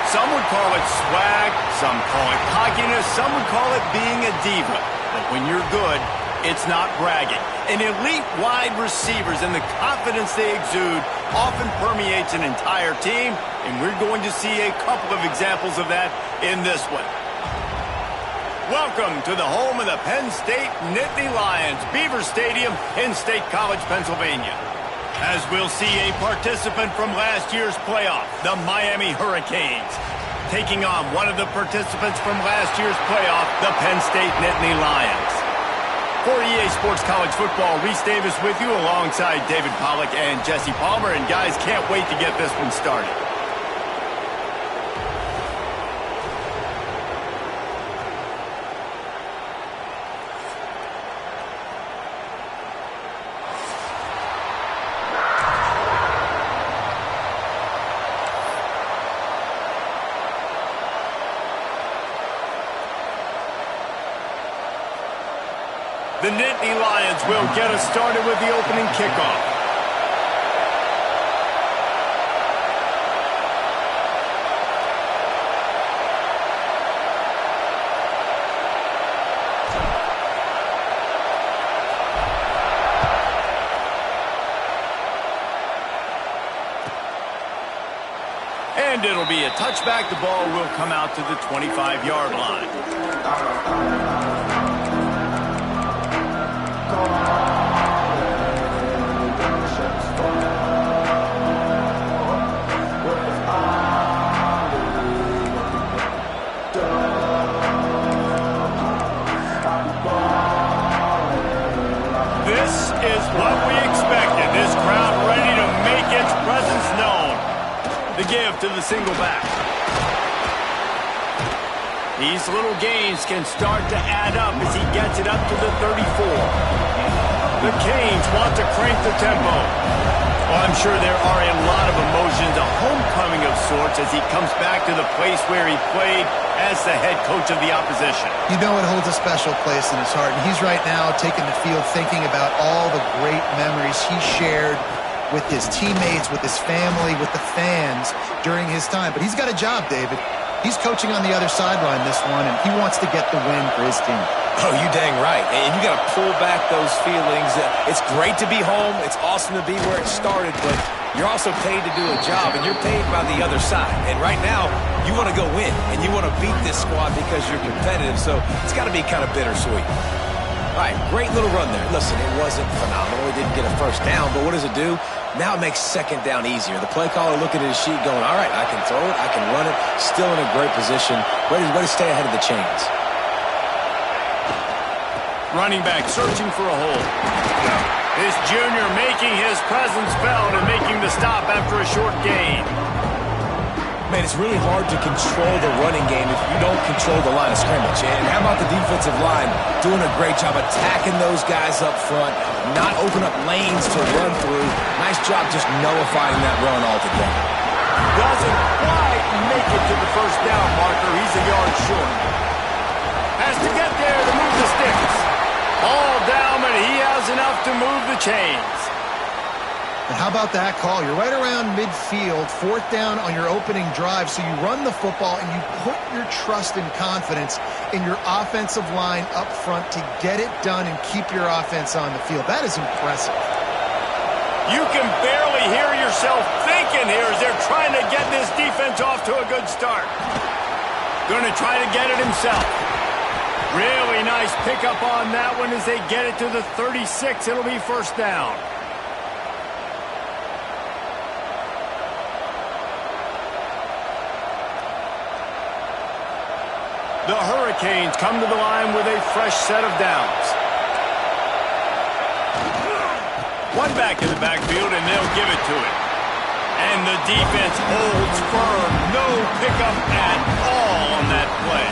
Some would call it swag, some call it cockiness, some would call it being a diva. But when you're good, it's not bragging. An elite wide receivers and the confidence they exude often permeates an entire team, and we're going to see a couple of examples of that in this one. Welcome to the home of the Penn State Nittany Lions, Beaver Stadium in State College, Pennsylvania. As we'll see a participant from last year's playoff, the Miami Hurricanes, taking on one of the participants from last year's playoff, the Penn State Nittany Lions. For EA Sports College Football, Reese Davis with you alongside David Pollack and Jesse Palmer. And guys, can't wait to get this one started. The Nittany Lions will get us started with the opening kickoff. And it'll be a touchback. The ball will come out to the 25-yard line. This is what we expected. This crowd ready to make its presence known. The give to the single back. These little gains can start to add up as he gets it up to the 34. The Canes want to crank the tempo. Well, I'm sure there are a lot of emotions, a homecoming of sorts as he comes back to the place where he played as the head coach of the opposition. You know it holds a special place in his heart, and he's right now taking the field thinking about all the great memories he shared with his teammates, with his family, with the fans during his time. But he's got a job, David. He's coaching on the other sideline this one, and he wants to get the win for his team. Oh, you dang right. And you got to pull back those feelings. It's great to be home. It's awesome to be where it started, but you're also paid to do a job, and you're paid by the other side. And right now, you want to go win, and you want to beat this squad because you're competitive, so it's got to be kind of bittersweet. All right, great little run there. Listen, it wasn't phenomenal. He didn't get a first down, but what does it do? Now it makes second down easier. The play caller looking at his sheet going, all right, I can throw it, I can run it, still in a great position, ready to stay ahead of the chains. Running back searching for a hole. This junior making his presence felt and making the stop after a short gain. Man, it's really hard to control the running game if you don't control the line of scrimmage. And how about the defensive line doing a great job attacking those guys up front, not open up lanes to run through. Nice job just nullifying that run altogether. Doesn't quite make it to the first down marker. He's a yard short. Has to get there to move the sticks. All down, but he has enough to move the chains. And how about that call? You're right around midfield, fourth down on your opening drive, so you run the football and you put your trust and confidence in your offensive line up front to get it done and keep your offense on the field. That is impressive. You can barely hear yourself thinking here as they're trying to get this defense off to a good start. Going to try to get it himself. Really nice pickup on that one as they get it to the 36. It'll be first down. The Hurricanes come to the line with a fresh set of downs. One back in the backfield, and they'll give it to it. And the defense holds firm. No pickup at all on that play.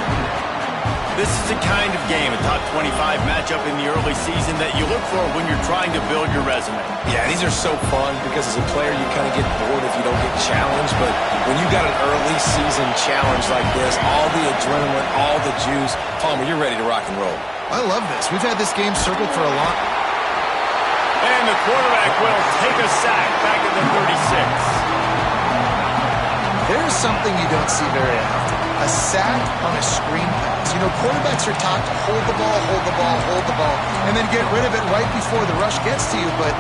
This is the kind of game, a top 25 matchup in the early season, that you look for when you're trying to build your resume. Yeah, these are so fun because as a player you kind of get bored if you don't get challenged. But when you got an early season challenge like this, all the adrenaline, all the juice, Palmer, you're ready to rock and roll. I love this. We've had this game circled for a long time. And the quarterback will take a sack back at the 36. There's something you don't see very often. A sack on a screen pass. You know, quarterbacks are taught to hold the ball, hold the ball, hold the ball, and then get rid of it right before the rush gets to you. But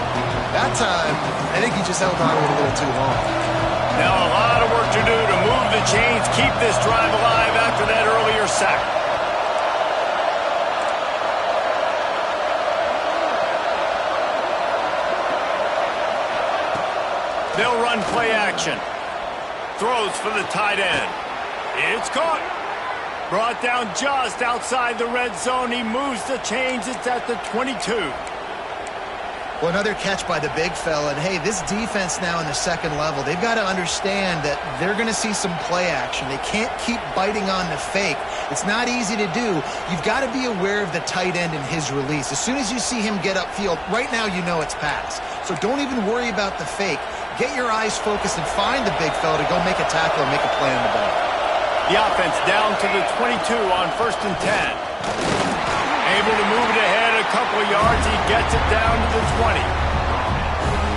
that time, I think he just held on to it a little too long. Now a lot of work to do to move the chains, keep this drive alive after that earlier sack. They'll run play action. Throws for the tight end. It's caught. Brought down just outside the red zone. He moves the chains. It's at the 22. Well, another catch by the big fella. And, hey, this defense now in the second level, they've got to understand that they're going to see some play action. They can't keep biting on the fake. It's not easy to do. You've got to be aware of the tight end and his release. As soon as you see him get upfield, right now you know it's pass. So don't even worry about the fake. Get your eyes focused and find the big fella to go make a tackle and make a play on the ball. The offense down to the 22 on 1st and 10. Able to move it ahead a couple of yards. He gets it down to the 20.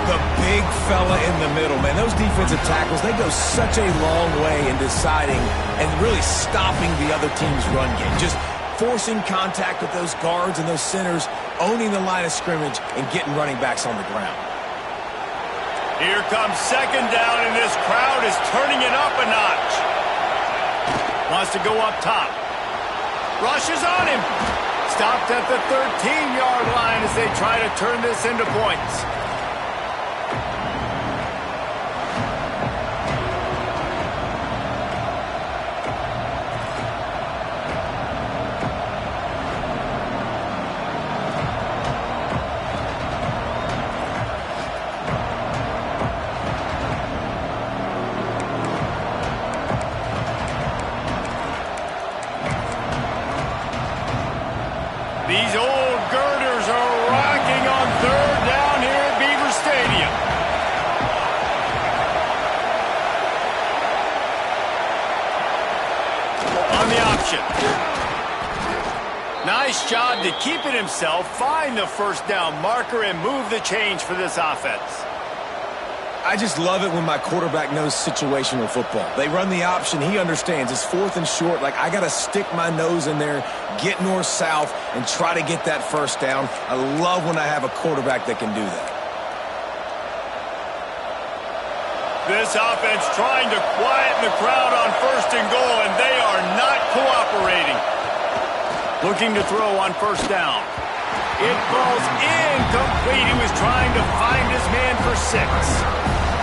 The big fella in the middle, man. Those defensive tackles, they go such a long way in deciding and really stopping the other team's run game. Just forcing contact with those guards and those centers, owning the line of scrimmage, and getting running backs on the ground. Here comes 2nd down, and this crowd is turning it up a notch. Wants to go up top. Rushes on him. Stopped at the 13-yard line as they try to turn this into points. These old girders are rocking on 3rd down here at Beaver Stadium. On the option. Nice job to keep it himself, find the 1st down marker, and move the change for this offense. I just love it when my quarterback knows situational football. They run the option. He understands. It's 4th and short. Like, I got to stick my nose in there, get north-south, and try to get that 1st down. I love when I have a quarterback that can do that. This offense trying to quieten the crowd on 1st and goal, and they are not cooperating. Looking to throw on 1st down. It falls incomplete. He was trying to find his man for 6.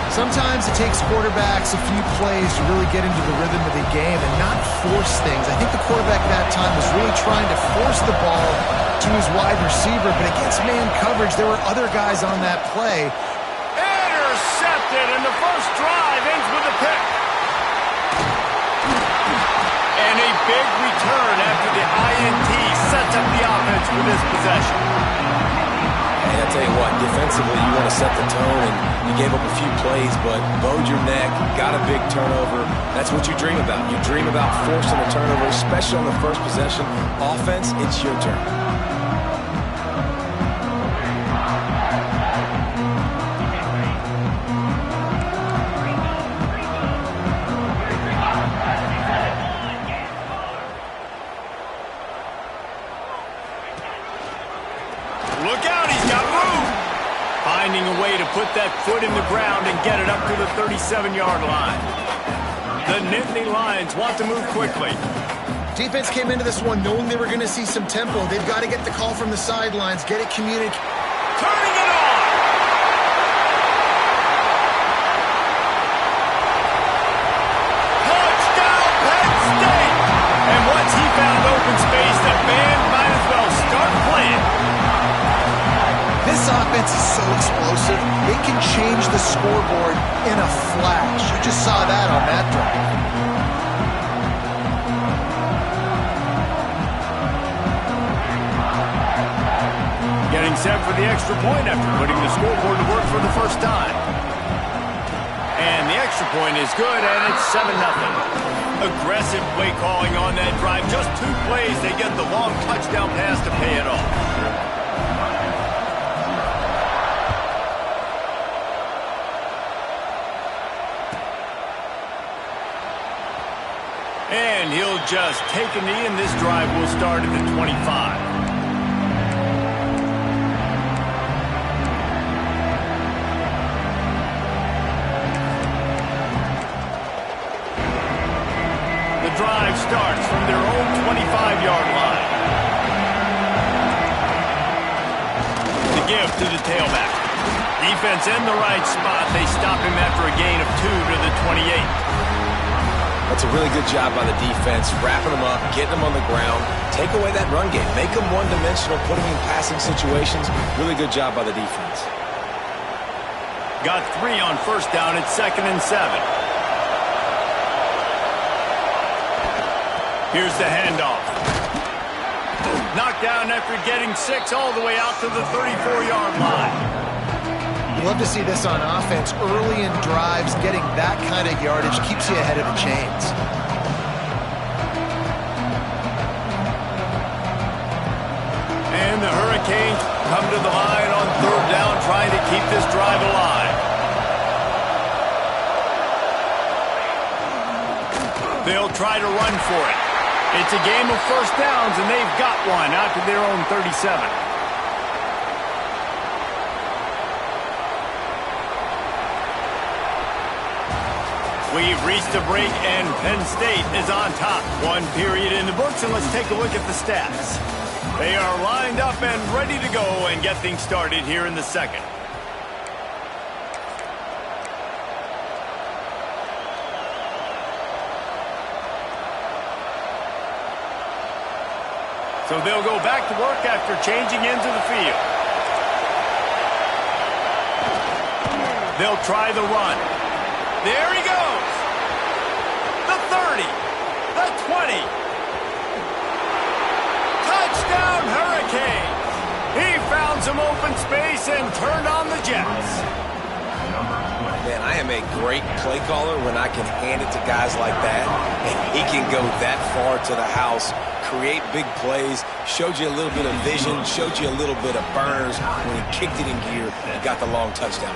Sometimes it takes quarterbacks a few plays to really get into the rhythm of the game and not force things. I think the quarterback that time was really trying to force the ball to his wide receiver, but against man coverage, there were other guys on that play. Intercepted, and the first drive ends with a pick. And a big return after the INT sets up the offense for this possession. And I'll tell you what, defensively, you want to set the tone, and you gave up a few plays, but bowed your neck, got a big turnover. That's what you dream about. You dream about forcing a turnover, especially on the first possession. Offense, it's your turn. Look out, he's got room. Finding a way to put that foot in the ground and get it up to the 37-yard line. The Nittany Lions want to move quickly. Defense came into this one knowing they were going to see some tempo. They've got to get the call from the sidelines, get it communicated. Turning it on. Touchdown, Penn State. And once he found open space, the band might as well start playing. This offense is so explosive, it can change the scoreboard in a flash. You just saw that on that drive. Getting set for the extra point after putting the scoreboard to work for the first time. And the extra point is good, and it's 7-0. Aggressive play calling on that drive. Just 2 plays, they get the long touchdown pass to pay it off. And he'll just take a knee, and this drive will start at the 25. The drive starts from their own 25-yard line. The give to the tailback. Defense in the right spot. They stop him after a gain of 2 to the 28. That's a really good job by the defense, wrapping them up, getting them on the ground, take away that run game, make them one-dimensional, put them in passing situations. Really good job by the defense. Got 3 on first down at 2nd and 7. Here's the handoff. Knocked down after getting 6 all the way out to the 34-yard line. You love to see this on offense. Early in drives, getting that kind of yardage keeps you ahead of the chains. And the Hurricanes come to the line on 3rd down, trying to keep this drive alive. They'll try to run for it. It's a game of first downs, and they've got one out to their own 37. We've reached a break, and Penn State is on top. 1 period in the books, and let's take a look at the stats. They are lined up and ready to go and get things started here in the second. So they'll go back to work after changing into the field. They'll try the run. There he goes. The 30. The 20. Touchdown, Hurricanes. He found some open space and turned on the Jets. Man, I am a great play caller when I can hand it to guys like that. And he can go that far to the house, create big plays, showed you a little bit of vision, showed you a little bit of burners when he kicked it in gear and got the long touchdown.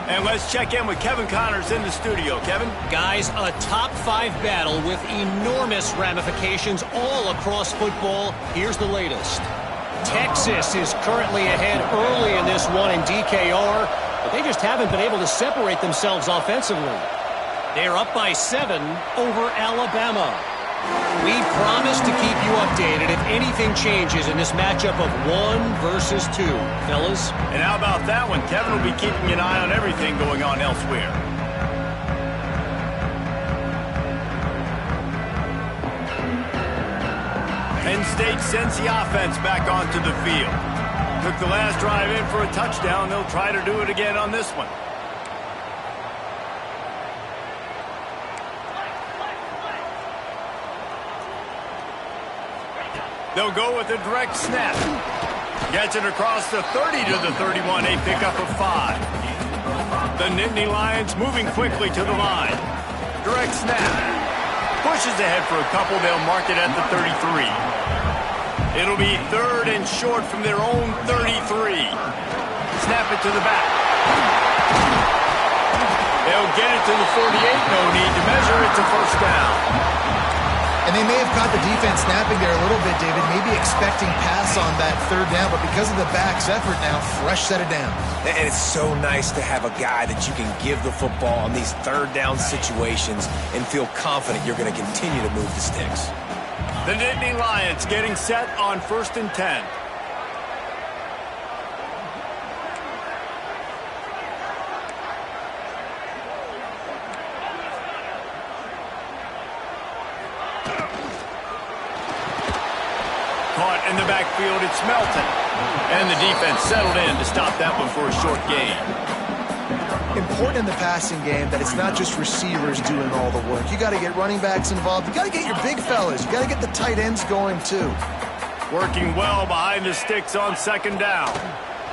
And let's check in with Kevin Connors in the studio. Kevin? Guys, a top 5 battle with enormous ramifications all across football. Here's the latest. Texas is currently ahead early in this one in DKR, but they just haven't been able to separate themselves offensively. They're up by 7 over Alabama. We promise to keep you updated if anything changes in this matchup of 1 versus 2. Fellas? And how about that one? Kevin will be keeping an eye on everything going on elsewhere. Penn State sends the offense back onto the field. Took the last drive in for a touchdown. They'll try to do it again on this one. They'll go with a direct snap. Gets it across the 30 to the 31, a pickup of 5. The Nittany Lions moving quickly to the line. Direct snap. Pushes ahead for a couple. They'll mark it at the 33. It'll be 3rd and short from their own 33. Snap it to the back. They'll get it to the 48. No need to measure. It's a first down. And they may have caught the defense snapping there a little bit, David, maybe expecting pass on that 3rd down, but because of the back's effort now, fresh set of downs. And it's so nice to have a guy that you can give the football on these 3rd down situations and feel confident you're going to continue to move the sticks. The Nittany Lions getting set on 1st and 10. Caught in the backfield, it's Melton. And the defense settled in to stop that one for a short gain. Important in the passing game that it's not just receivers doing all the work. You got to get running backs involved. You got to get your big fellas. You got to get the tight ends going too. Working well behind the sticks on 2nd down.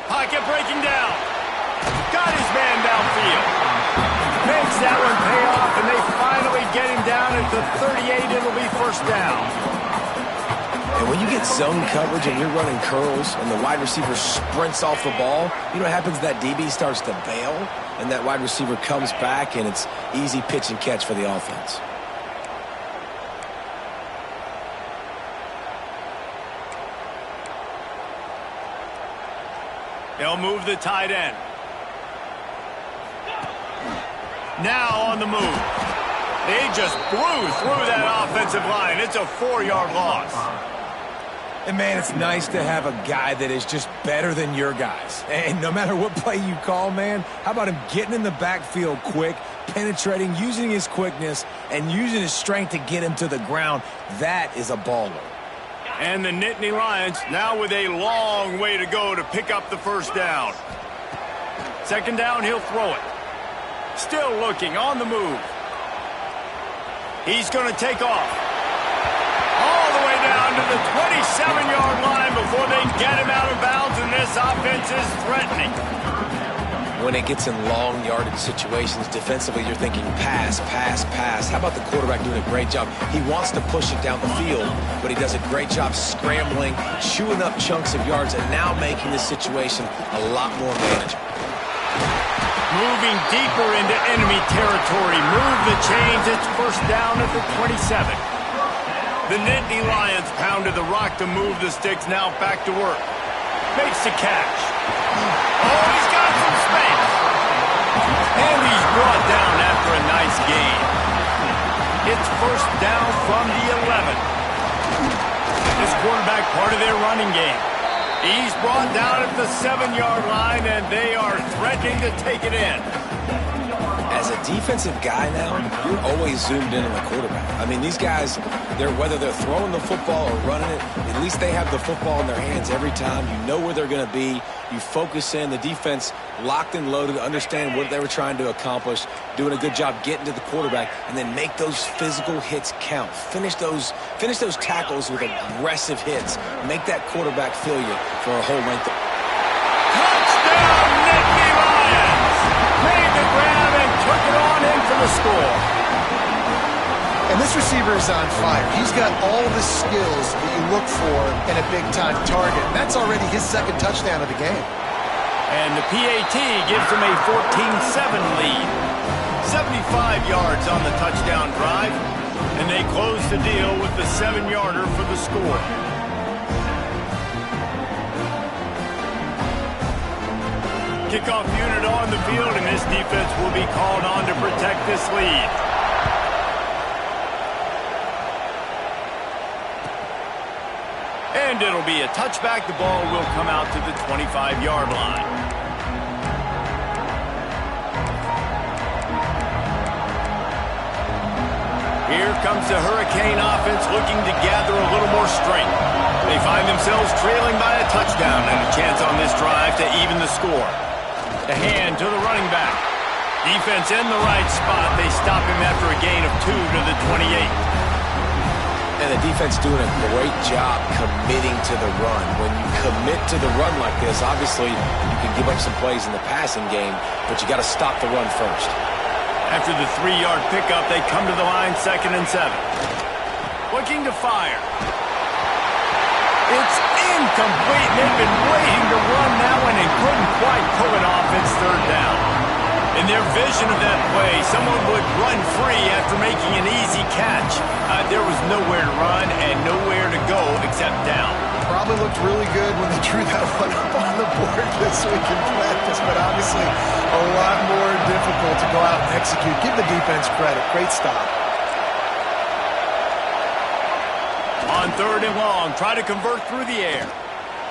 Pocket breaking down. Got his man downfield. Makes that one pay off, and they finally get him down at the 38. It'll be first down. And when you get zone coverage and you're running curls and the wide receiver sprints off the ball, you know what happens? That DB starts to bail, and that wide receiver comes back, and it's easy pitch and catch for the offense. They'll move the tight end. Now on the move. They just blew through that offensive line. It's a 4-yard loss. And, man, it's nice to have a guy that is just better than your guys. And no matter what play you call, man, how about him getting in the backfield quick, penetrating, using his quickness, and using his strength to get him to the ground? That is a baller. And the Nittany Lions now with a long way to go to pick up the first down. Second down, he'll throw it. Still looking, on the move. He's going to take off. All the way down to the 27-yard line before they get him out of bounds, and this offense is threatening. When it gets in long yardage situations, defensively, you're thinking pass, pass, pass. How about the quarterback doing a great job? He wants to push it down the field, but he does a great job scrambling, chewing up chunks of yards, and now making this situation a lot more manageable. Moving deeper into enemy territory. Move the chains. It's first down at the 27. The Nittany Lions pounded the rock to move the sticks. Now back to work. Makes the catch. Oh, he's got some space. And he's brought down after a nice gain. It's first down from the 11. This quarterback part of their running game. He's brought down at the 7-yard line, and they are threatening to take it in. As a defensive guy now, you're always zoomed in on the quarterback. I mean, these guys, whether they're throwing the football or running it, at least they have the football in their hands every time. You know where they're going to be. You focus in. The defense locked and loaded, understand what they were trying to accomplish, doing a good job getting to the quarterback, and then make those physical hits count. Finish those tackles with aggressive hits. Make that quarterback feel you for a whole length of... Touchdown, Nittany Lions! Made the grab and took it on in for the score. And this receiver is on fire. He's got all the skills that you look for in a big-time target. And that's already his second touchdown of the game. And the PAT gives them a 14-7 lead. 75 yards on the touchdown drive. And they close the deal with the 7-yarder for the score. Kickoff unit on the field, and this defense will be called on to protect this lead. And it'll be a touchback. The ball will come out to the 25-yard line. Here comes the Hurricane offense looking to gather a little more strength. They find themselves trailing by a touchdown and a chance on this drive to even the score. The hand to the running back. Defense in the right spot. They stop him after a gain of 2 to the 28. And the defense doing a great job committing to the run. When you commit to the run like this, obviously you can give up some plays in the passing game, but you got to stop the run first. After the 3-yard pickup, they come to the line, 2nd and 7. Looking to fire. It's incomplete. They've been waiting to run that one and couldn't quite pull it off. It's 3rd down. In their vision of that play, someone would run free after making an easy catch. There was nowhere to run and nowhere to go except down. Probably looked really good when they drew that one up on the board this week in practice, but obviously a lot more difficult to go out and execute. Give the defense credit. Great stop. On 3rd and long, try to convert through the air.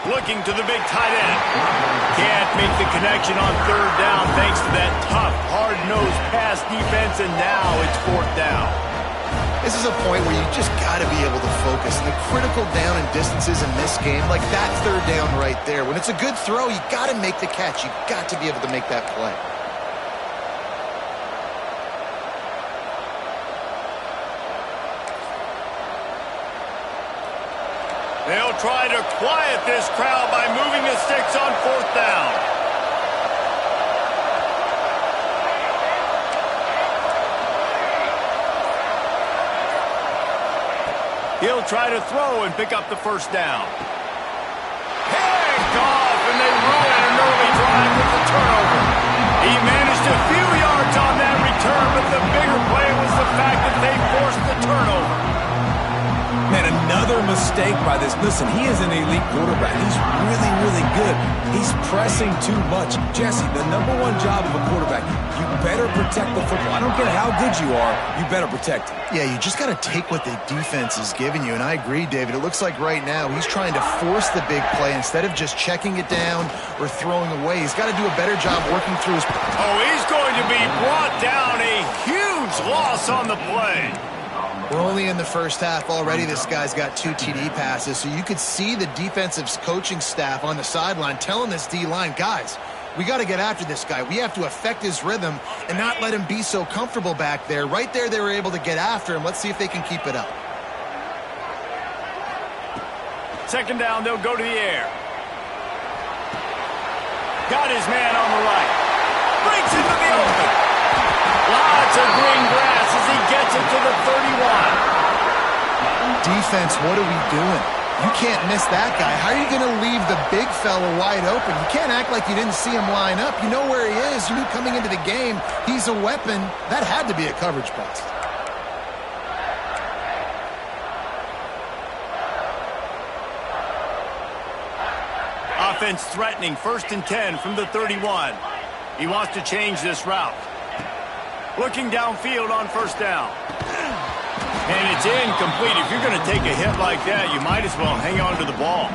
Looking to the big tight end. Can't make the connection on 3rd down thanks to that tough, hard-nosed pass defense, and now it's 4th down. This is a point where you just got to be able to focus. And the critical down and distances in this game, like that 3rd down right there. When it's a good throw, you got to make the catch. You got to be able to make that play. They'll try to quiet this crowd by moving the sticks on 4th down. He'll try to throw and pick up the 1st down. Picked off, and they run an early drive with the turnover. He managed a few yards on that return, but the bigger play was the fact that they forced the turnover. Man, another mistake by this. Listen, he is an elite quarterback. He's really, really good. He's pressing too much. Jesse, the number one job of a quarterback, you better protect the football. I don't care how good you are, you better protect it. Yeah, you just got to take what the defense is giving you, and I agree, David. It looks like right now he's trying to force the big play instead of just checking it down or throwing away. He's got to do a better job working through his... Oh, he's going to be brought down. A huge loss on the play. We're only in the first half already. This guy's got 2 TD passes, so you could see the defensive coaching staff on the sideline telling this D-line, guys, we got to get after this guy. We have to affect his rhythm and not let him be so comfortable back there. Right there, they were able to get after him. Let's see if they can keep it up. Second down, they'll go to the air. Got his man on the right. Breaks into the open. Lots of green grass as he gets it to the 31. Defense, what are we doing? You can't miss that guy. How are you going to leave the big fella wide open? You can't act like you didn't see him line up. You know where he is. You knew coming into the game he's a weapon. That had to be a coverage pass. Offense threatening, 1st and 10 from the 31. He wants to change this route. Looking downfield on 1st down. And it's incomplete. If you're going to take a hit like that, you might as well hang on to the ball.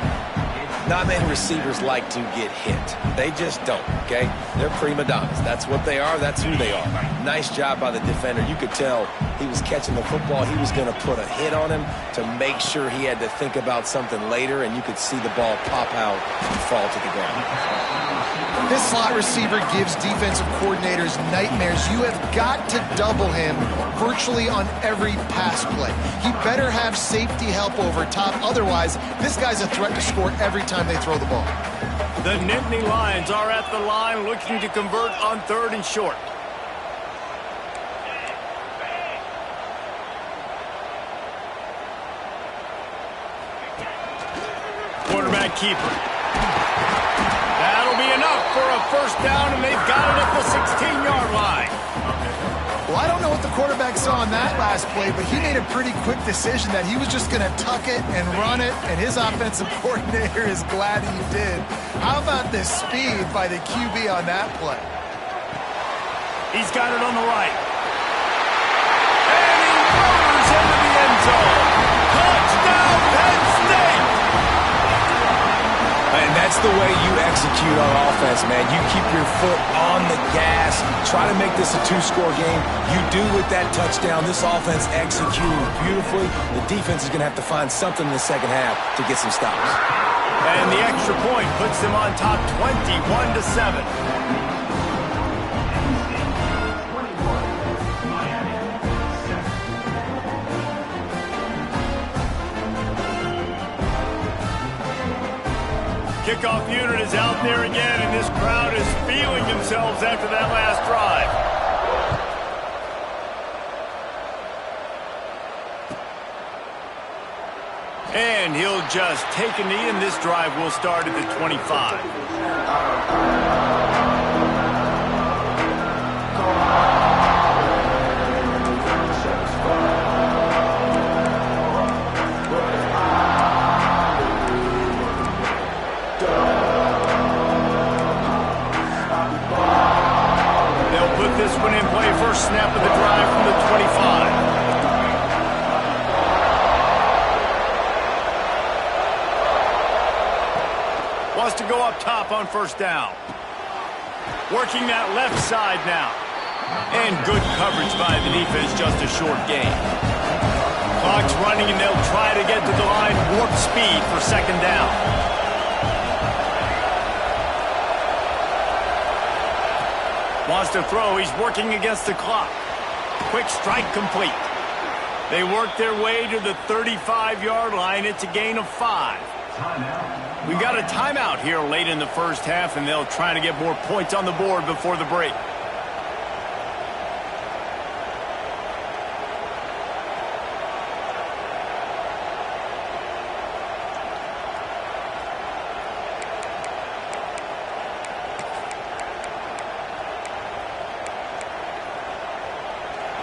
Not many receivers like to get hit. They just don't, okay? They're prima donnas. That's what they are. That's who they are. Nice job by the defender. You could tell he was catching the football. He was going to put a hit on him to make sure he had to think about something later, and you could see the ball pop out and fall to the ground. This slot receiver gives defensive coordinators nightmares. You have got to double him virtually on every pass play. He better have safety help over top. Otherwise, this guy's a threat to score every time they throw the ball. The Nittany Lions are at the line looking to convert on 3rd and short. Quarterback keeper. That'll be enough for a 1st down, and they've got it at the 16-yard line. Well, I don't know what the quarterback saw on that last play, but he made a pretty quick decision that he was just going to tuck it and run it, and his offensive coordinator is glad he did. How about the speed by the QB on that play? He's got it on the right. And he rolls into the end zone. Touchdown, Penn State! And that's the way you execute on offense, man. You keep your foot on the gas. Try to make this a 2-score game. You do with that touchdown. This offense executing beautifully. The defense is going to have to find something in the second half to get some stops. And the extra point puts them on top 21-7. Kickoff unit is out there again, and this crowd is feeling themselves after that last drive. And he'll just take a knee, and this drive will start at the 25. This one in play, first snap of the drive from the 25. Wants to go up top on 1st down. Working that left side now. And good coverage by the defense, just a short gain. Clock's running, and they'll try to get to the line, warp speed for 2nd down. Wants to throw. He's working against the clock. Quick strike complete. They work their way to the 35-yard line. It's a gain of 5. We've got a timeout here late in the first half, and they'll try to get more points on the board before the break.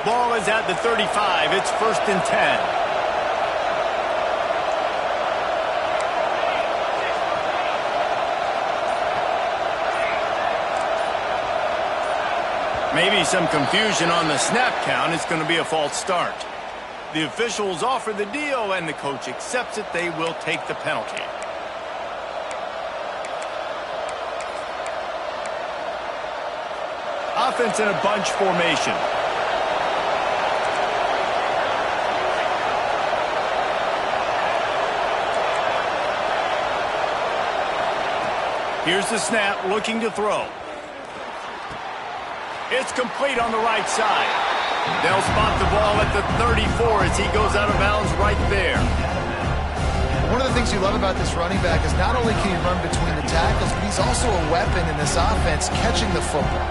Ball is at the 35. It's 1st and 10. Maybe some confusion on the snap count. It's going to be a false start. The officials offer the deal, and the coach accepts it. They will take the penalty. Offense in a bunch formation. Here's the snap, looking to throw. It's complete on the right side. They'll spot the ball at the 34 as he goes out of bounds right there. One of the things you love about this running back is not only can he run between the tackles, but he's also a weapon in this offense catching the football.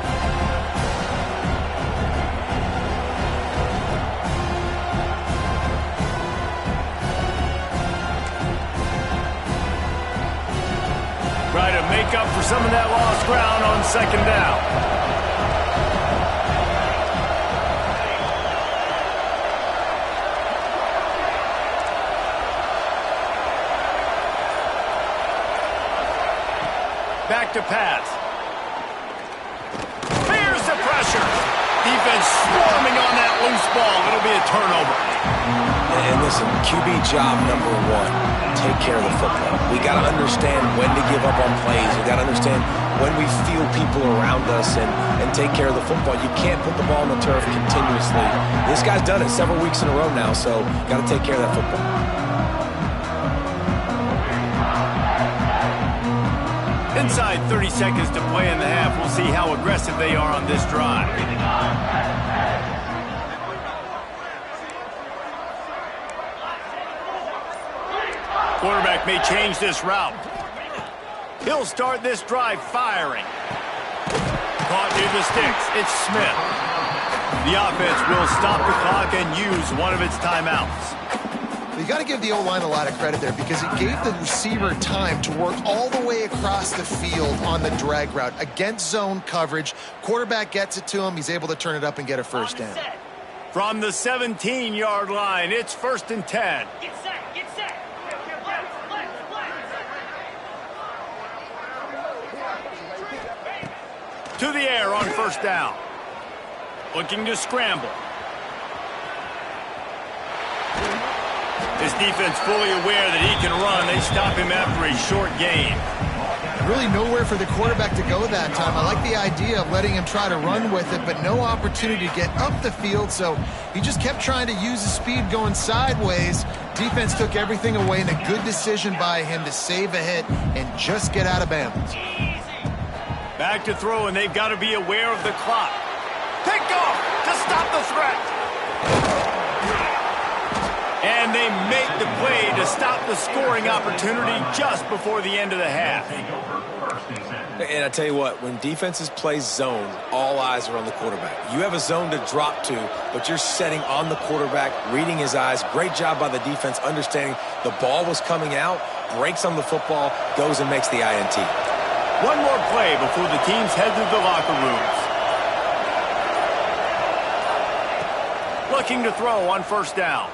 Try to make up for some of that lost ground on second down. Back to pass. Fears the pressure. Defense swarming on that loose ball. It'll be a turnover. And listen, QB job number one, take care of the football. We got to understand when to give up on plays. We got to understand when we feel people around us and take care of the football. You can't put the ball on the turf continuously. This guy's done it several weeks in a row now, so got to take care of that football. Inside 30 seconds to play in the half. We'll see how aggressive they are on this drive. Quarterback may change this route. He'll start this drive firing. Caught near the sticks. It's Smith. The offense will stop the clock and use one of its timeouts. You got to give the O-line a lot of credit there because it gave the receiver time to work all the way across the field on the drag route against zone coverage. Quarterback gets it to him. He's able to turn it up and get a first down. From the 17-yard line, it's 1st and 10. Get set, get set. Blitz. To the air on 1st down. Looking to scramble. His defense fully aware that he can run. They stop him after a short gain. Really nowhere for the quarterback to go that time. I like the idea of letting him try to run with it, but no opportunity to get up the field, so he just kept trying to use his speed going sideways. Defense took everything away, and a good decision by him to save a hit and just get out of bounds. Back to throw, and they've got to be aware of the clock. Pick off to stop the threat. And they make the play to stop the scoring opportunity just before the end of the half. And I tell you what, when defenses play zone, all eyes are on the quarterback. You have a zone to drop to, but you're setting on the quarterback, reading his eyes. Great job by the defense, understanding the ball was coming out, breaks on the football, goes and makes the INT. One more play before the teams head to the locker rooms. Looking to throw on 1st down.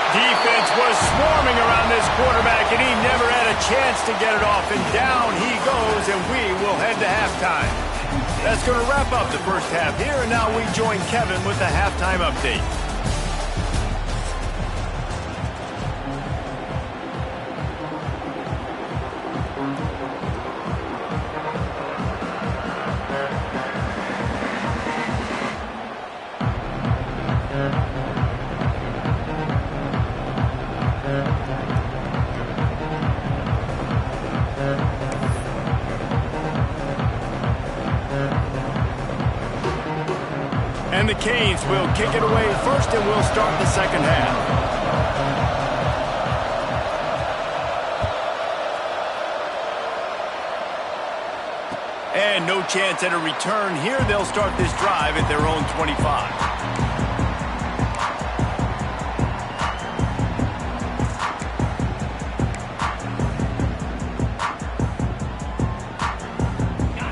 Defense was swarming around this quarterback, and he never had a chance to get it off. And down he goes, and we will head to halftime. That's going to wrap up the first half here, and now we join Kevin with the halftime update. And the Canes will kick it away first, and we'll start the second half. And no chance at a return here. They'll start this drive at their own 25.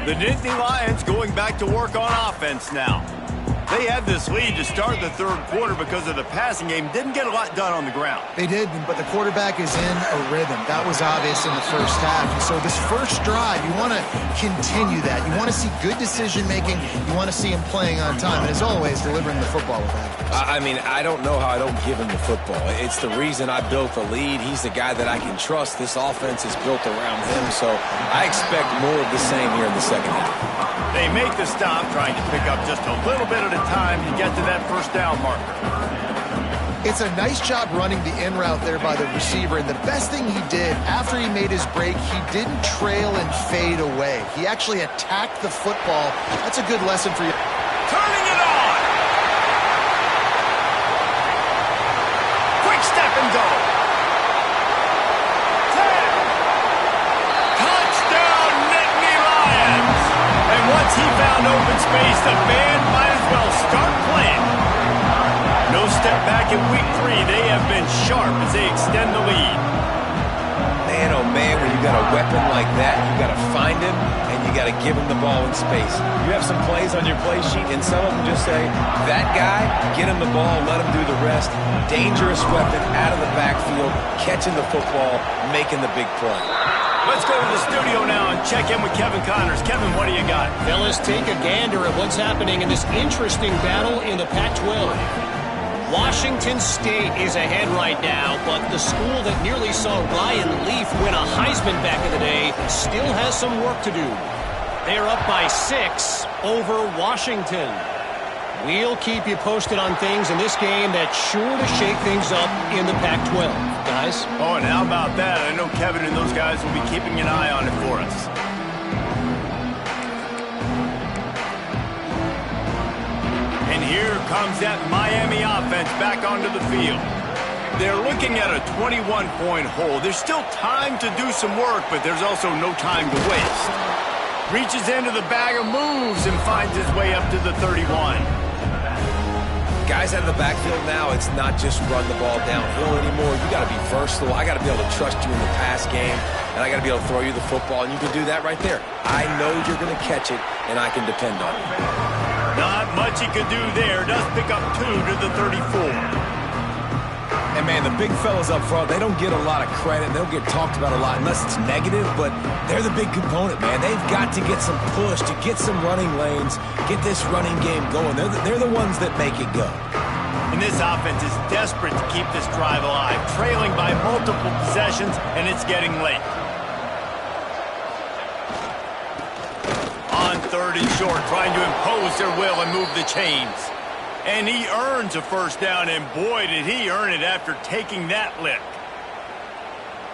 The Nittany Lions going back to work on offense now. They had this lead to start the third quarter because of the passing game. Didn't get a lot done on the ground. They did, but the quarterback is in a rhythm. That was obvious in the first half. And so this first drive, you want to continue that. You want to see good decision-making. You want to see him playing on time. And as always, delivering the football with accuracy. I mean, I don't know how I don't give him the football. It's the reason I built the lead. He's the guy that I can trust. This offense is built around him, so I expect more of the same here in the second half. They make the stop, trying to pick up just a little bit at a time to get to that first down marker. It's a nice job running the in route there by the receiver, and the best thing he did after he made his break, he didn't trail and fade away. He actually attacked the football. That's a good lesson for you. Turning it on! Quick step and go! 10! Touchdown, Nittany Lions! And once he found open space, the band might as well start playing. No step back in week 3. They have been sharp as they extend the lead. Man, oh man, when you got a weapon like that, you got to find him and you got to give him the ball in space. You have some plays on your play sheet, and some of them just say, that guy, get him the ball, let him do the rest. Dangerous weapon out of the backfield, catching the football, making the big play. Let's go to the studio now and check in with Kevin Connors. Kevin, what do you got? Fellas, take a gander at what's happening in this interesting battle in the Pac-12. Washington State is ahead right now, but the school that nearly saw Ryan Leaf win a Heisman back in the day still has some work to do. They're up by 6 over Washington. We'll keep you posted on things in this game that's sure to shake things up in the Pac-12. Guys? Oh, and how about that? I know Kevin and those guys will be keeping an eye on it for us. And here comes that Miami offense back onto the field. They're looking at a 21-point hole. There's still time to do some work, but there's also no time to waste. Reaches into the bag of moves and finds his way up to the 31. Guys out of the backfield now, it's not just run the ball downhill anymore. You got to be versatile. I got to be able to trust you in the pass game, and I got to be able to throw you the football, and you can do that right there. I know you're going to catch it, and I can depend on you. Not much he could do there. Does pick up 2 to the 34. And, man, the big fellas up front, they don't get a lot of credit. They don't get talked about a lot unless it's negative, but they're the big component, man. They've got to get some push, to get some running lanes, get this running game going. They're the ones that make it go. And this offense is desperate to keep this drive alive, trailing by multiple possessions, and it's getting late. On 3rd and short, trying to impose their will and move the chains. And he earns a first down, and boy, did he earn it after taking that lick.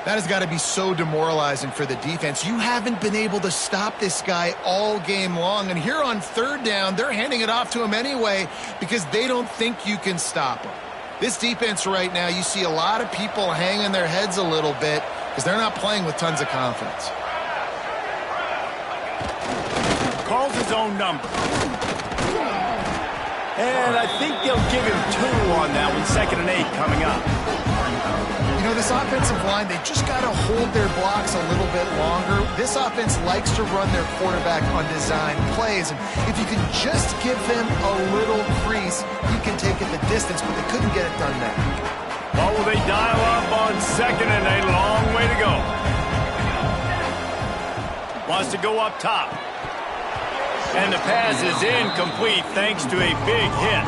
That has got to be so demoralizing for the defense. You haven't been able to stop this guy all game long, and here on 3rd down, they're handing it off to him anyway because they don't think you can stop him. This defense right now, you see a lot of people hanging their heads a little bit because they're not playing with tons of confidence. Calls his own number. And I think they'll give him 2 on that one. 2nd and 8 coming up. You know, this offensive line, they just got to hold their blocks a little bit longer. This offense likes to run their quarterback on design plays. And if you can just give him a little crease, he can take it the distance, but they couldn't get it done there. What will they dial up on 2nd and 8? Long way to go. Wants to go up top. And the pass is incomplete thanks to a big hit.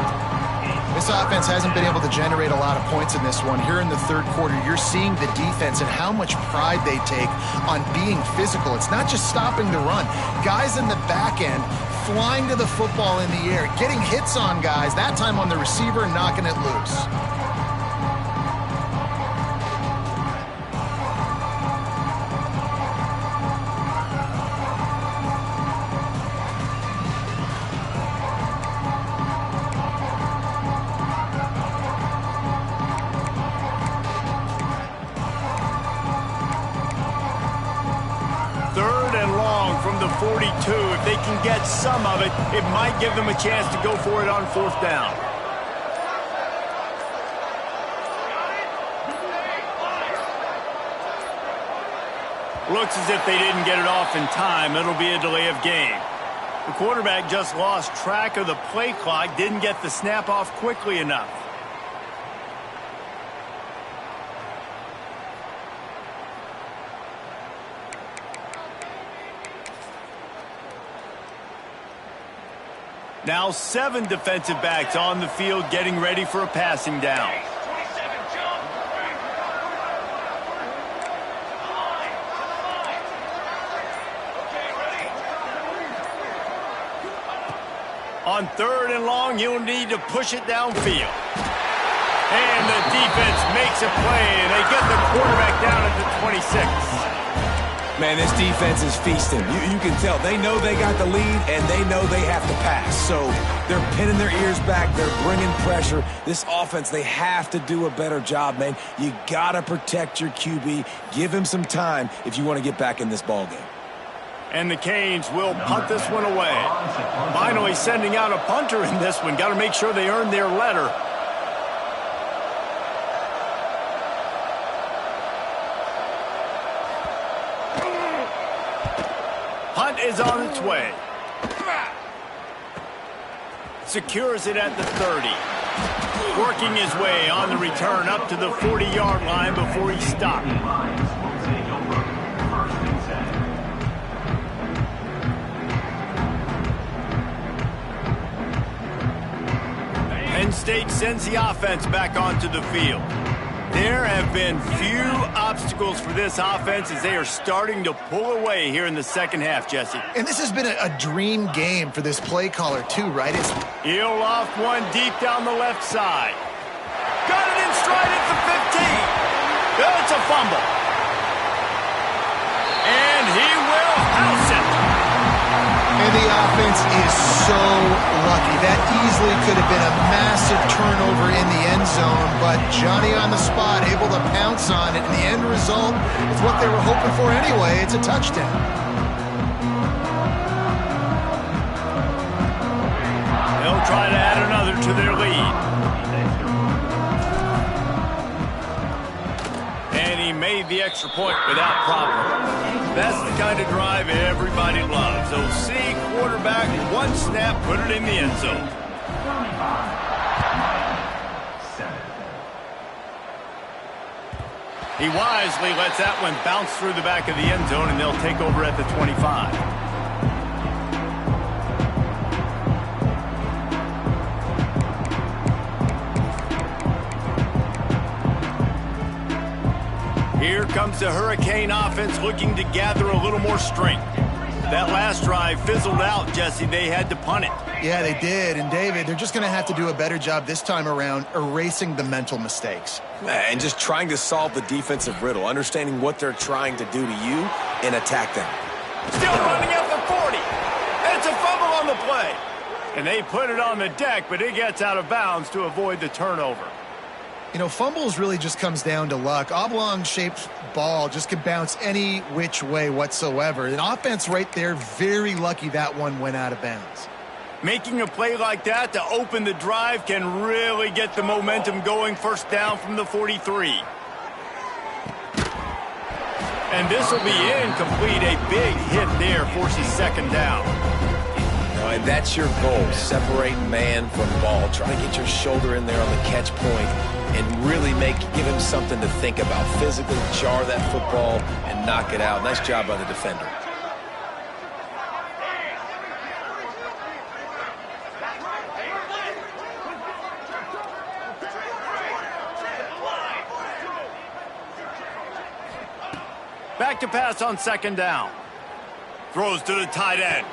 This offense hasn't been able to generate a lot of points in this one. Here in the 3rd quarter, you're seeing the defense and how much pride they take on being physical. It's not just stopping the run. Guys in the back end flying to the football in the air, getting hits on guys, that time on the receiver, knocking it loose. From the 42, if they can get some of it, it might give them a chance to go for it on 4th down. Looks as if they didn't get it off in time. It'll be a delay of game. The quarterback just lost track of the play clock, didn't get the snap off quickly enough. Now 7 defensive backs on the field getting ready for a passing down. 27, jump. Okay, ready? On 3rd and long, you'll need to push it downfield. And the defense makes a play, and they get the quarterback down at the 26. Man, this defense is feasting. You can tell. They know they got the lead, and they know they have to pass. So they're pinning their ears back. They're bringing pressure. This offense, they have to do a better job, man. You got to protect your QB. Give him some time if you want to get back in this ballgame. And the Canes will punt this one away. Finally sending out a punter in this one. Got to make sure they earn their letter. Punt is on its way. Secures it at the 30. Working his way on the return up to the 40-yard line before he stopped. Penn State sends the offense back onto the field. There have been few obstacles for this offense as they are starting to pull away here in the second half, Jesse. And this has been a dream game for this play caller, too, right? He'll off one deep down the left side. Got it in stride at the 15. It's a fumble. And he will house it. And the offense is so lucky. That easily could have been a massive turnover in the end zone, but Johnny on the spot, able to pounce on it, and the end result is what they were hoping for anyway. It's a touchdown. They'll try to add another to their lead. And he made the extra point without problem. That's the kind of drive everybody loves. OC quarterback, one snap, put it in the end zone. He wisely lets that one bounce through the back of the end zone, and they'll take over at the 25. Here comes the Hurricane offense looking to gather a little more strength. That last drive fizzled out, Jesse. They had to punt it. Yeah, they did. And, David, they're just going to have to do a better job this time around erasing the mental mistakes. And just trying to solve the defensive riddle, understanding what they're trying to do to you and attack them. Still running out the 40. It's a fumble on the play. And they put it on the deck, but it gets out of bounds to avoid the turnover. You know, fumbles really just comes down to luck. Oblong-shaped ball just can bounce any which way whatsoever. An offense right there, very lucky that one went out of bounds. Making a play like that to open the drive can really get the momentum going. First down from the 43. And this will be incomplete. A big hit there forces second down. And that's your goal. Separate man from ball. Try to get your shoulder in there on the catch point and really give him something to think about. Physically jar that football and knock it out. Nice job by the defender. Back to pass on second down. Throws to the tight end.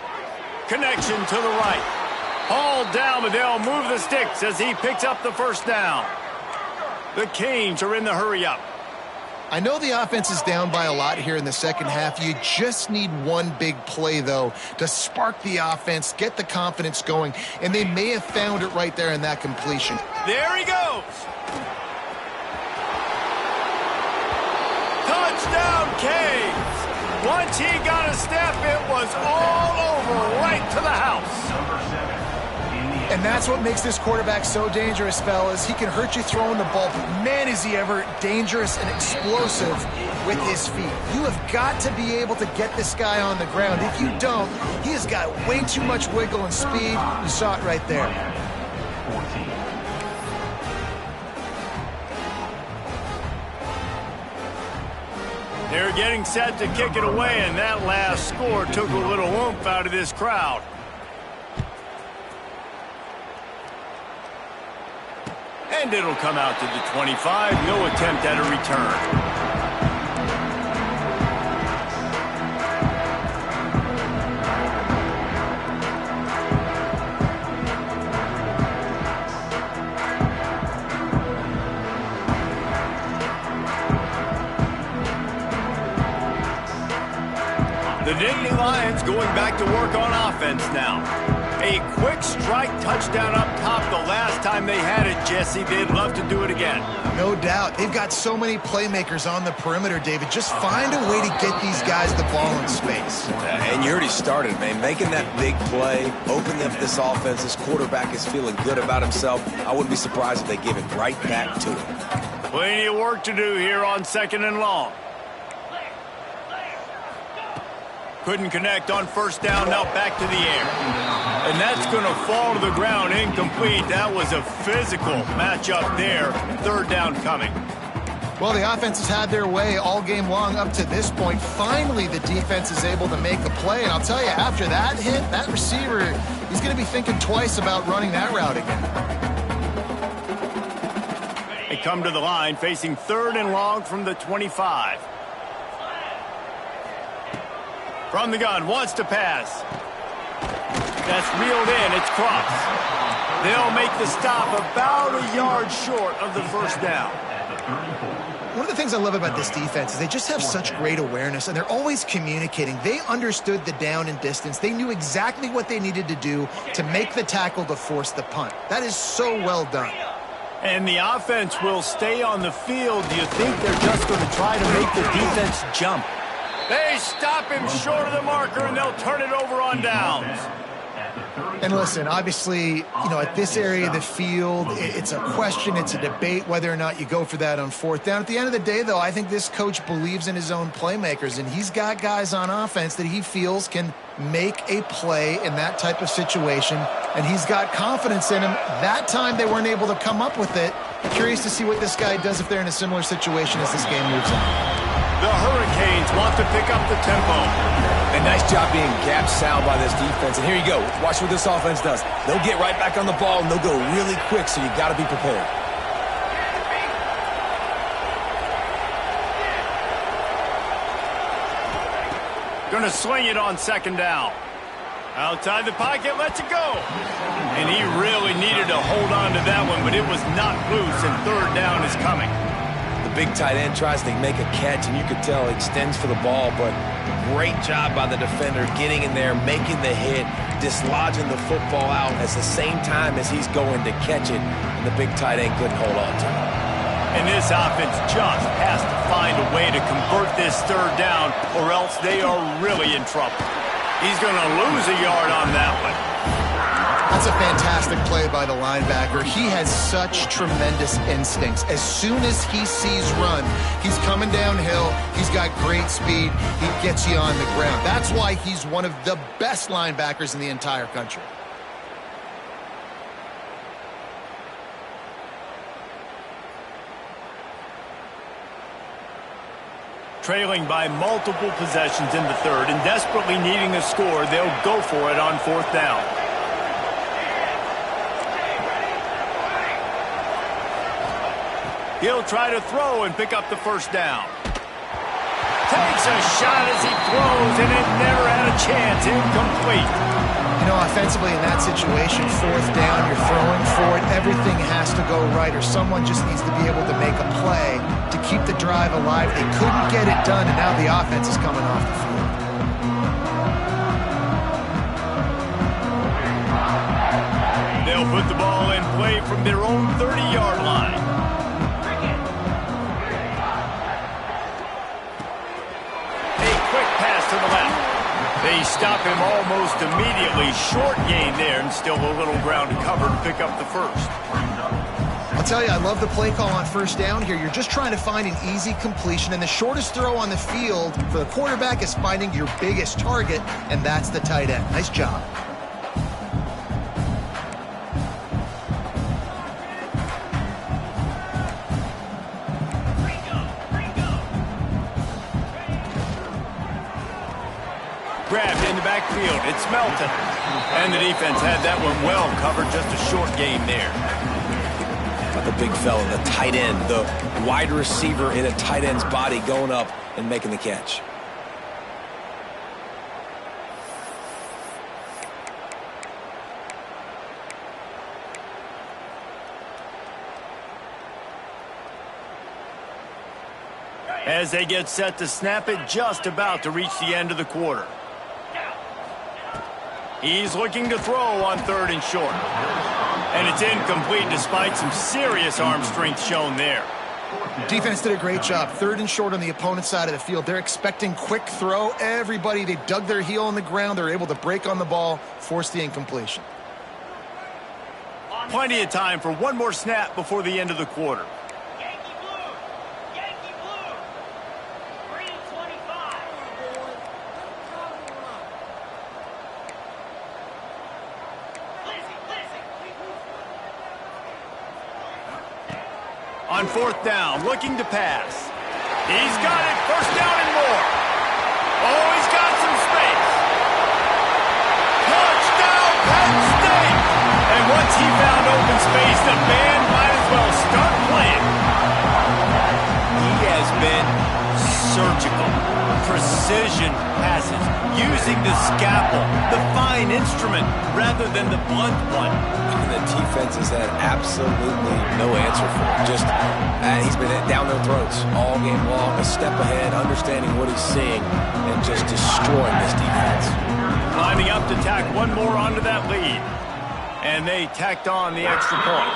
Connection to the right. Hauled down, but they'll move the sticks as he picks up the first down. The Canes are in the hurry-up. I know the offense is down by a lot here in the second half. You just need one big play, though, to spark the offense, get the confidence going, and they may have found it right there in that completion. There he goes. Touchdown, Canes. Once he got a step, it was all over right to the house. And that's what makes this quarterback so dangerous, fellas. He can hurt you throwing the ball, but man, is he ever dangerous and explosive with his feet. You have got to be able to get this guy on the ground. If you don't, he has got way too much wiggle and speed. You saw it right there. They're getting set to kick it away, and that last score took a little oomph out of this crowd. And it'll come out to the 25. No attempt at a return. The Nittany Lions going back to work on offense now. A quick strike touchdown up top the last time they had it, Jesse. They'd love to do it again. No doubt. They've got so many playmakers on the perimeter, David. Just find a way to get these guys the ball in space. And you already started, man. Making that big play, opening up this offense. This quarterback is feeling good about himself. I wouldn't be surprised if they give it right back to him. Plenty of work to do here on 2nd and long. Couldn't connect on first down, now back to the air. And that's going to fall to the ground, incomplete. That was a physical matchup there. 3rd down coming. Well, the offense has had their way all game long up to this point. Finally, the defense is able to make a play. And I'll tell you, after that hit, that receiver, he's going to be thinking twice about running that route again. They come to the line, facing 3rd and long from the 25. From the gun, wants to pass. That's reeled in, it's crossed. They'll make the stop about a yard short of the 1st down. One of the things I love about this defense is they just have such great awareness, and they're always communicating. They understood the down and distance. They knew exactly what they needed to do to make the tackle to force the punt. That is so well done. And the offense will stay on the field. Do you think they're just going to try to make the defense jump? They stop him short of the marker, and they'll turn it over on downs. And listen, obviously, at this area of the field, it's a question, it's a debate whether or not you go for that on 4th down. At the end of the day, though, I think this coach believes in his own playmakers, and he's got guys on offense that he feels can make a play in that type of situation, and he's got confidence in him. That time they weren't able to come up with it. Curious to see what this guy does if they're in a similar situation as this game moves on. The Hurricanes want to pick up the tempo. A nice job being gap sound by this defense. And here you go. Watch what this offense does. They'll get right back on the ball, and they'll go really quick, so you got to be prepared. Going to sling it on 2nd down. Outside the pocket, lets it go. And he really needed to hold on to that one, but it was not loose, and 3rd down is coming. The big tight end tries to make a catch, and you could tell he extends for the ball, but great job by the defender getting in there, making the hit, dislodging the football out at the same time as he's going to catch it, and the big tight end couldn't hold on to it. And this offense just has to find a way to convert this 3rd down, or else they are really in trouble. He's going to lose a yard on that one. That's a fantastic play by the linebacker. He has such tremendous instincts. As soon as he sees run, he's coming downhill. He's got great speed. He gets you on the ground. That's why he's one of the best linebackers in the entire country. Trailing by multiple possessions in the 3rd and desperately needing a score, they'll go for it on 4th down. He'll try to throw and pick up the 1st down. Takes a shot as he throws, and it never had a chance. Incomplete. Offensively in that situation, 4th down, you're throwing for it. Everything has to go right, or someone just needs to be able to make a play to keep the drive alive. They couldn't get it done, and now the offense is coming off the field. They'll put the ball in play from their own 30-yard line. A quick pass to the left. They stop him almost immediately. Short gain there, and still a little ground to cover to pick up the first. I'll tell you, I love the play call on first down here. You're just trying to find an easy completion, and the shortest throw on the field for the quarterback is finding your biggest target, and that's the tight end. Nice job. Grabbed in the backfield. It's Melton. And the defense had that one well covered. Just a short gain there. But the big fella, the tight end, the wide receiver in a tight end's body going up and making the catch. As they get set to snap it, just about to reach the end of the quarter. He's looking to throw on 3rd and short. And it's incomplete despite some serious arm strength shown there. Defense did a great job. 3rd and short on the opponent's side of the field. They're expecting quick throw. Everybody, they dug their heel on the ground. They're able to break on the ball, force the incompletion. Plenty of time for one more snap before the end of the quarter. Yankee blue! Yankee blue! Green 25. On 4th down, looking to pass. He's got it, 1st down and more. Oh, he's got some space. Touchdown, Penn State! And once he found open space, the band might as well start playing. He has been surgical. Precision passes, using the scalpel, the fine instrument, rather than the blunt one. The defense has had absolutely no answer for him. Just, he's been down their throats all game long, a step ahead, understanding what he's seeing, and just destroying this defense. Lining up to tack one more onto that lead. And they tacked on the extra point.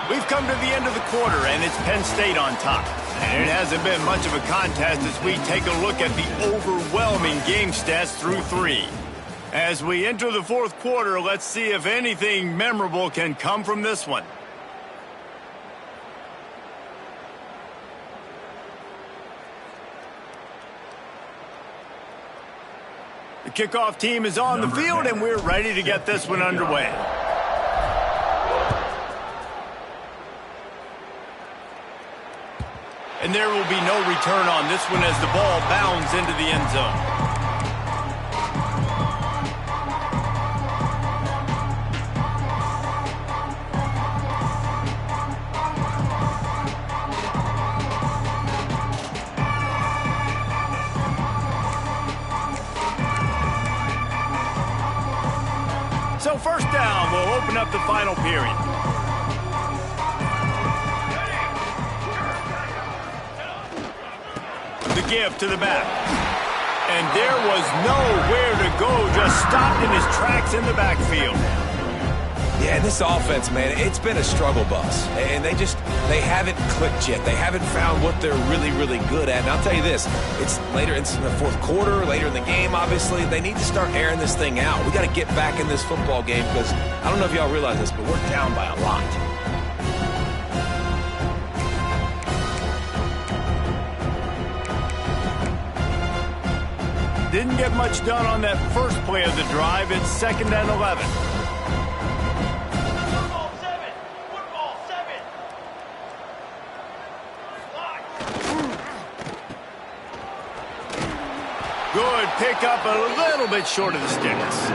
We've come to the end of the quarter, and it's Penn State on top. And it hasn't been much of a contest as we take a look at the overwhelming game stats through 3. As we enter the 4th quarter, let's see if anything memorable can come from this one. The kickoff team is on the field, and we're ready to get this one underway. And there will be no return on this one as the ball bounds into the end zone. So 1st down will open up the final period. The give to the back. And there was nowhere to go, just stopped in his tracks in the backfield. Yeah, this offense, man, it's been a struggle bus. And they haven't clicked yet. They haven't found what they're really, really good at. And I'll tell you this, it's later in the 4th quarter, later in the game, obviously. They need to start airing this thing out. We got to get back in this football game because I don't know if y'all realize this, but we're down by a lot. Didn't get much done on that first play of the drive. It's 2nd and 11. Football 7. Good pickup, a little bit short of the sticks.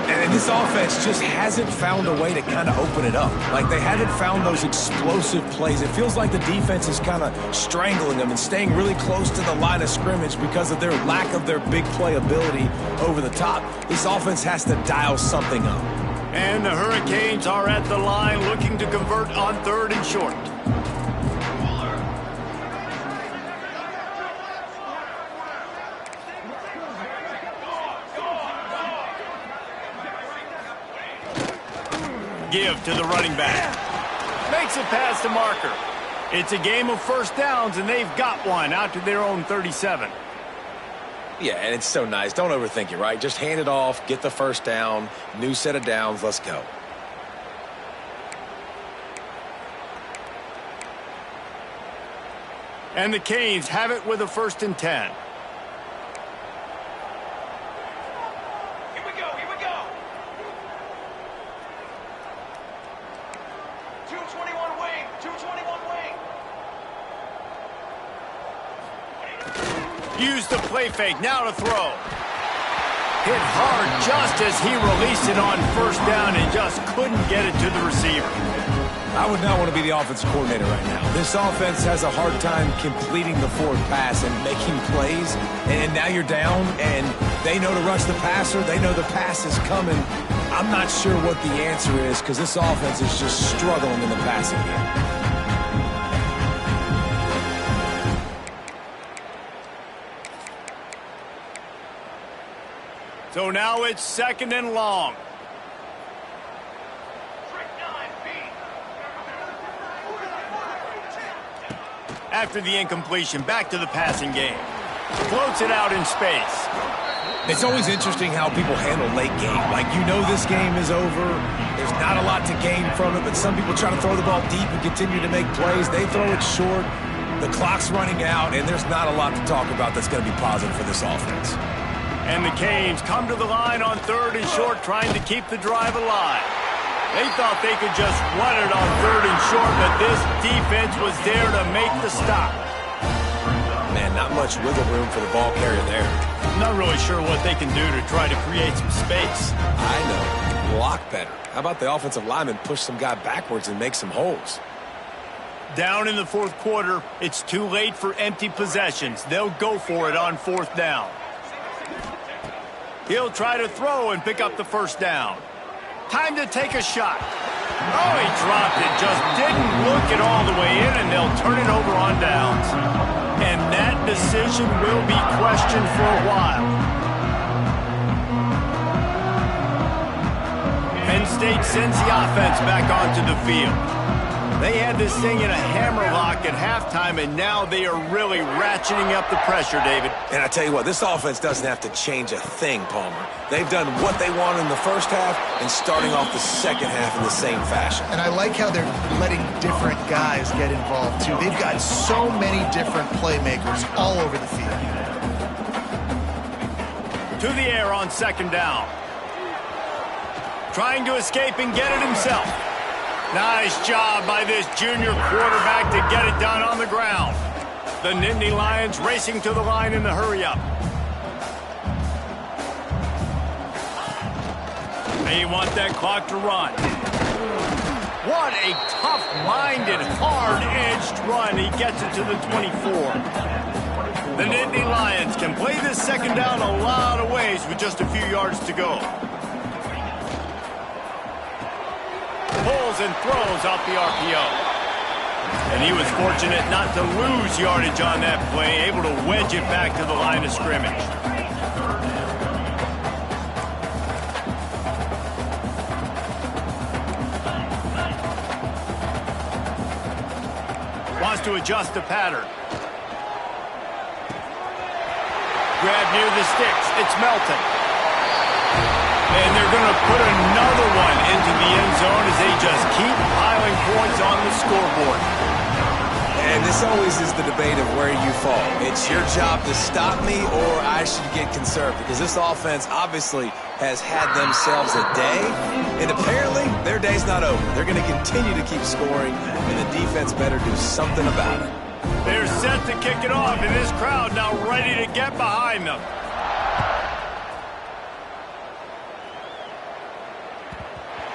And this offense just hasn't found a way to kind of open it up. Like, they haven't found those explosive plays. It feels like the defense is kind of strangling them and staying really close to the line of scrimmage because of their lack of their big play ability over the top. This offense has to dial something up. And the Hurricanes are at the line looking to convert on 3rd and short. Give to the running back. Makes it past the marker. It's a game of 1st downs, and they've got one out to their own 37. Yeah, and it's so nice. Don't overthink it, right? Just hand it off, get the first down, new set of downs, let's go. And the Canes have it with a 1st and 10. Here we go, here we go. 221 wing, 221 wing. Use the play fake, now to throw. Hit hard just as he released it on 1st down and just couldn't get it to the receiver. I would not want to be the offensive coordinator right now. This offense has a hard time completing the forward pass and making plays, and now you're down, and they know to rush the passer. They know the pass is coming. I'm not sure what the answer is because this offense is just struggling in the passing game. So now it's 2nd and long. After the incompletion, back to the passing game. Floats it out in space. It's always interesting how people handle late game. Like, you know this game is over. There's not a lot to gain from it, but some people try to throw the ball deep and continue to make plays. They throw it short. The clock's running out, and there's not a lot to talk about that's going to be positive for this offense. And the Canes come to the line on 3rd and short, trying to keep the drive alive. They thought they could just run it on 3rd and short, but this defense was there to make the stop. Man, not much wiggle room for the ball carrier there. Not really sure what they can do to try to create some space. I know. Block better. How about the offensive lineman push some guy backwards and make some holes? Down in the 4th quarter, it's too late for empty possessions. They'll go for it on 4th down. He'll try to throw and pick up the 1st down. Time to take a shot. Oh, he dropped it. Just didn't look it all the way in, and they'll turn it over on downs. And that decision will be questioned for a while. Penn State sends the offense back onto the field. They had this thing in a hammerlock at halftime, and now they are really ratcheting up the pressure, David. And I tell you what, this offense doesn't have to change a thing, Palmer. They've done what they wanted in the 1st half and starting off the 2nd half in the same fashion. And I like how they're letting different guys get involved, too. They've got so many different playmakers all over the field. To the air on 2nd down. Trying to escape and get it himself. Nice job by this junior quarterback to get it done on the ground. The Nittany Lions racing to the line in the hurry-up. They want that clock to run. What a tough-minded, hard-edged run. He gets it to the 24. The Nittany Lions can play this 2nd down a lot of ways with just a few yards to go. Pulls and throws out the RPO. And he was fortunate not to lose yardage on that play, able to wedge it back to the line of scrimmage. Wants to adjust the pattern. Grab near the sticks. It's Melton. And they're going to put another one into the end zone as they just keep piling points on the scoreboard. And this always is the debate of where you fall. It's your job to stop me or I should get conserved because this offense obviously has had themselves a day, and apparently their day's not over. They're going to continue to keep scoring, and the defense better do something about it. They're set to kick it off, and this crowd now ready to get behind them.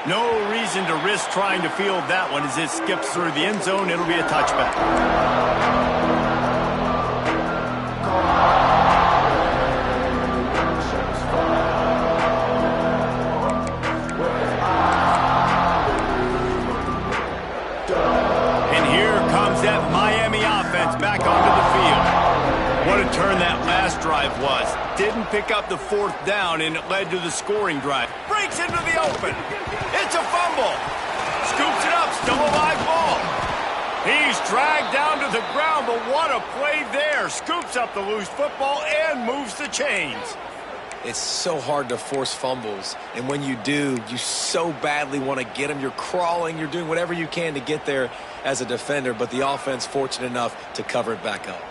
No reason to risk trying to field that one as it skips through the end zone. It'll be a touchback. And here comes that Miami offense back onto the field. What a turn that last drive was. Didn't pick up the 4th down, and it led to the scoring drive. Breaks into the open. It's a fumble. Scoops it up. Still a live ball. He's dragged down to on the ground, but what a play there. Scoops up the loose football and moves the chains. It's so hard to force fumbles, and when you do, you so badly want to get them. You're crawling, you're doing whatever you can to get there as a defender, but the offense fortunate enough to cover it back up.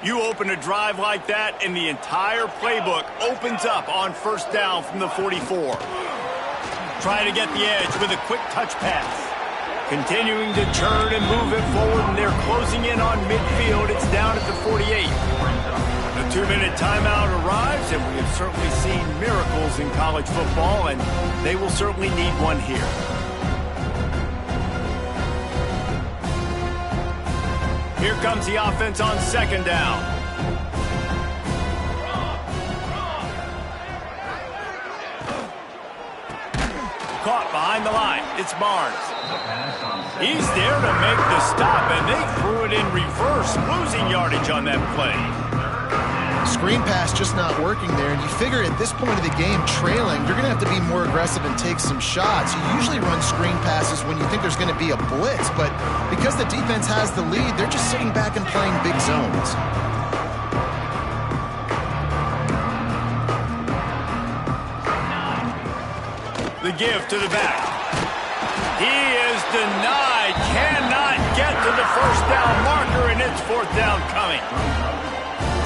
You open a drive like that, and the entire playbook opens up on first down from the 44. Trying to get the edge with a quick touch pass. Continuing to churn and move it forward, and they're closing in on midfield. It's down at the 48. The 2-minute timeout arrives, and we have certainly seen miracles in college football, and they will certainly need one here. Here comes the offense on second down. Caught behind the line. It's Barnes. He's there to make the stop, and they threw it in reverse, losing yardage on that play. Screen pass just not working there, and you figure at this point of the game, trailing, you're going to have to be more aggressive and take some shots. You usually run screen passes when you think there's going to be a blitz, but because the defense has the lead, they're just sitting back and playing big zones. The give to the back. He is denied, cannot get to the first down marker, and it's fourth down coming.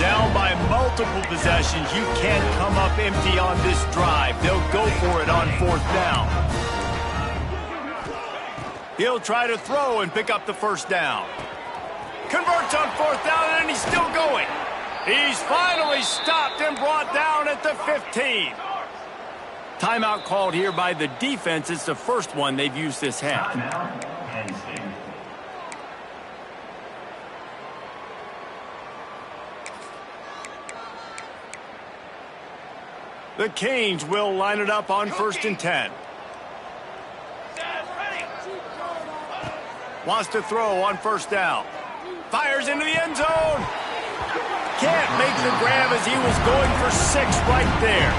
Down by multiple possessions, you can't come up empty on this drive. They'll go for it on fourth down. He'll try to throw and pick up the first down. Converts on fourth down, and he's still going. He's finally stopped and brought down at the 15. Timeout called here by the defense. It's the first one they've used this half. The Canes will line it up on first and 10. Wants to throw on first down. Fires into the end zone. Can't make the grab as he was going for 6 right there.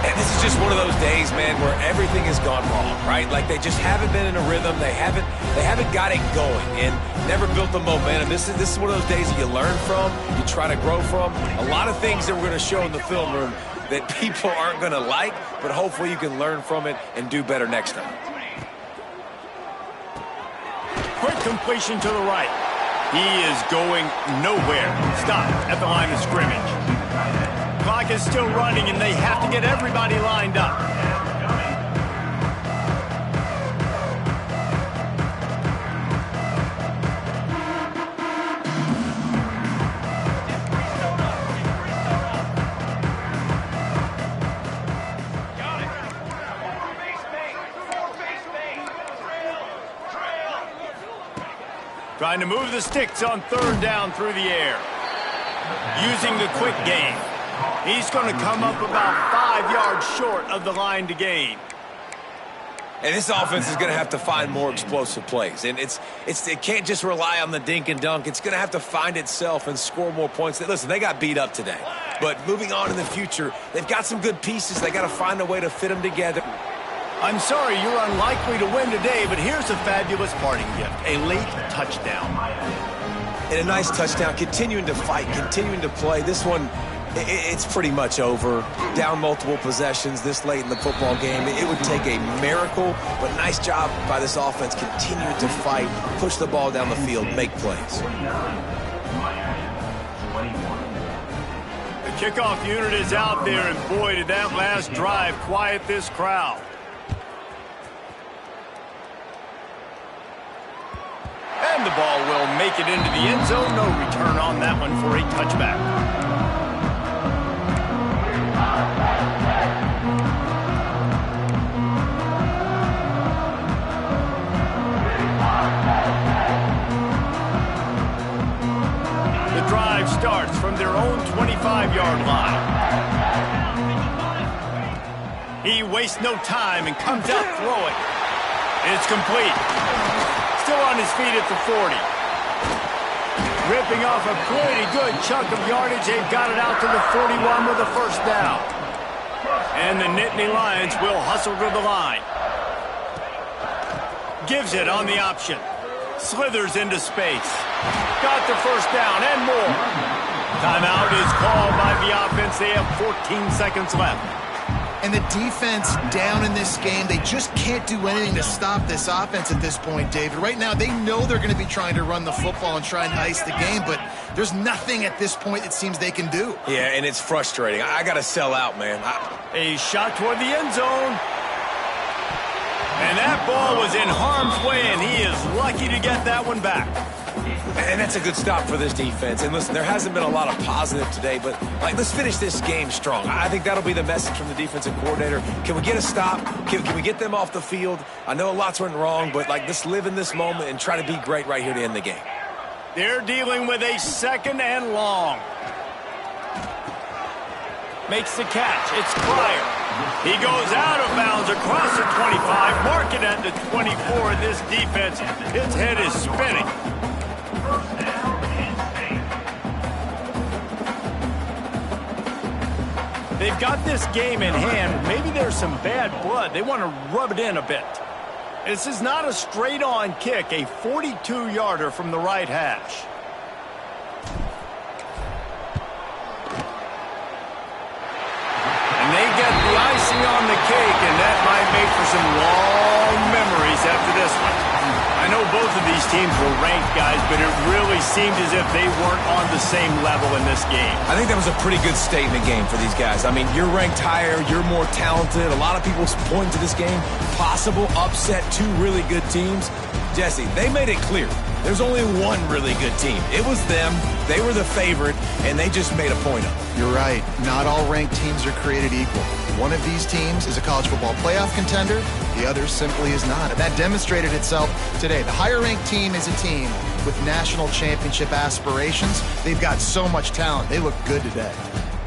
And this is just one of those days, man, where everything has gone wrong, right? Like they just haven't been in a rhythm. They haven't got it going and never built the momentum. This is one of those days that you learn from, you try to grow from. A lot of things that we're going to show in the film room that people aren't going to like, but hopefully you can learn from it and do better next time. Quick completion to the right. He is going nowhere. Stopped at the line of scrimmage. Clock is still running, and they have to get everybody lined up. Trying to move the sticks on third down through the air. Using the quick game. He's going to come up about 5 yards short of the line to gain. And this offense is going to have to find more explosive plays. And it can't just rely on the dink and dunk. It's going to have to find itself and score more points. Listen, they got beat up today. But moving on in the future, they've got some good pieces. They got to find a way to fit them together. I'm sorry you're unlikely to win today, but here's a fabulous parting gift. A late touchdown. And a nice touchdown. Continuing to fight, continuing to play. This one, it's pretty much over. Down multiple possessions this late in the football game. It would take a miracle, but nice job by this offense continuing to fight, push the ball down the field, make plays. The kickoff unit is out there, and boy, did that last drive quiet this crowd. And the ball will make it into the end zone. No return on that one for a touchback. The drive starts from their own 25-yard line. He wastes no time and comes out throwing. It's complete. Still on his feet at the 40. Ripping off a pretty good chunk of yardage. They've got it out to the 41 with a first down. And the Nittany Lions will hustle to the line. Gives it on the option. Slithers into space. Got the a first down and more. Timeout is called by the offense. They have 14 seconds left. And the defense down in this game, they just can't do anything to stop this offense at this point, David. Right now, they know they're going to be trying to run the football and try and ice the game, but there's nothing at this point it seems they can do. Yeah, and it's frustrating. I got to sell out, man. A shot toward the end zone. And that ball was in harm's way, and he is lucky to get that one back. And that's a good stop for this defense. And listen, there hasn't been a lot of positive today, but let's finish this game strong. I think that'll be the message from the defensive coordinator. Can we get a stop? Can we get them off the field? I know lots went wrong, but let's live in this moment and try to be great right here to end the game. They're dealing with a second and long. Makes the catch. It's Pryor. He goes out of bounds across the 25, mark it at the 24. This defense, its head is spinning. They've got this game in hand. Maybe there's some bad blood. They want to rub it in a bit. This is not a straight-on kick, a 42-yarder from the right hash. And they get the icing on the cake, and that might make for some long memories after this one. I know both of these teams were ranked, guys, but it really seemed as if they weren't on the same level in this game. I think that was a pretty good state in the game for these guys. I mean, you're ranked higher, you're more talented. A lot of people point to this game. Possible upset, two really good teams. Jesse, they made it clear. There's only one really good team. It was them. They were the favorite, and they just made a point of it. You're right. Not all ranked teams are created equal. One of these teams is a college football playoff contender. The other simply is not. And that demonstrated itself today. The higher-ranked team is a team with national championship aspirations. They've got so much talent. They look good today.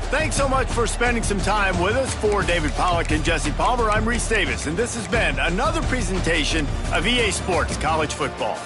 Thanks so much for spending some time with us. For David Pollack and Jesse Palmer, I'm Reese Davis, and this has been another presentation of EA Sports College Football.